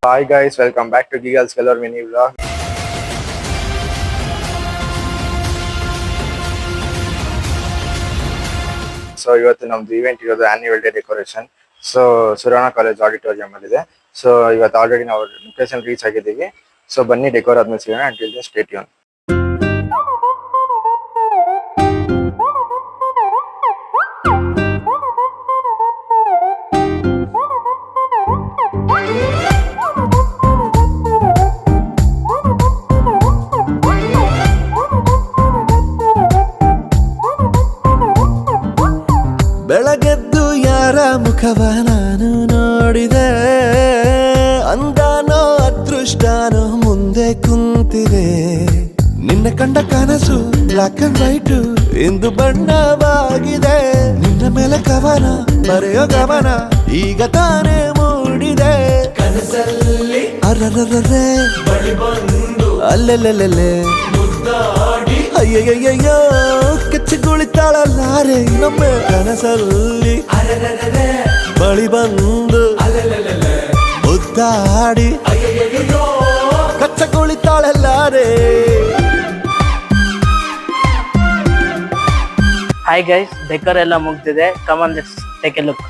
Hi guys, welcome back to Giggles Color Mini Vlog. So ಇವತ್ತು ನಮ್ದು event ಇರೋದು annual day decoration. So Surana college auditorium ಅಲ್ಲಿ ಇದೆ. So ಇವತ್ತು ಆಲ್ರೆಡಿ ನಾವು ಲೊಕೇಶನ್ ರೀಚ್ ಆಗಿದ್ದೀವಿ. ಸೊ ಬನ್ನಿ ಡೆಕೋರ್ ಆದ್ಮೇಲೆ ಸಿಗೋಣ. Until then stay tune. ಬೆಳಗೆದ್ದು ಯಾರ ಮುಖವ ನಾನು ನೋಡಿದೆ, ಅಂದಾನೋ ಅದೃಷ್ಟನೋ ಮುಂದೆ ಕುಂತಿದೆ. ನಿನ್ನ ಕಂಡ ಕನಸು ಬ್ಲಾಕ್ ಅಂಡ್ ವೈಟ್ ಇಂದು ಬಣ್ಣವಾಗಿದೆ. ನಿನ್ನ ಮೇಲೆ ಕವನ ಬರೆಯೋ ಗಮನ ಈಗ ತಾನೇ ಮೂಡಿದೆ. ಕನಸಲ್ಲಿ ಅರರರರೆ ಬಳಿ ಬಂದು ಅಲ್ಲೆಲ್ಲೆಲ್ಲೆ ಮುದ್ದಾಡಿ ಅಯ್ಯಯ್ಯಯ್ಯೋ ಕೆಚ್ಚಗುಳಿತಾಳಲ್ಲಾರೆ ನಮ್ಮ ಕನಸಲ್ಲಿ ಬಳಿ ಬಂದು ಮುದ್ದಾಡಿ ಕಚ್ಚಗುಳಿತಾಳಲ್ಲಾರೆ. ಹಾಯ್ ಗೈಸ್, ಡೆಕೋರ್ ಎಲ್ಲ ಮುಗ್ದಿದೆ. Come on let's take a look.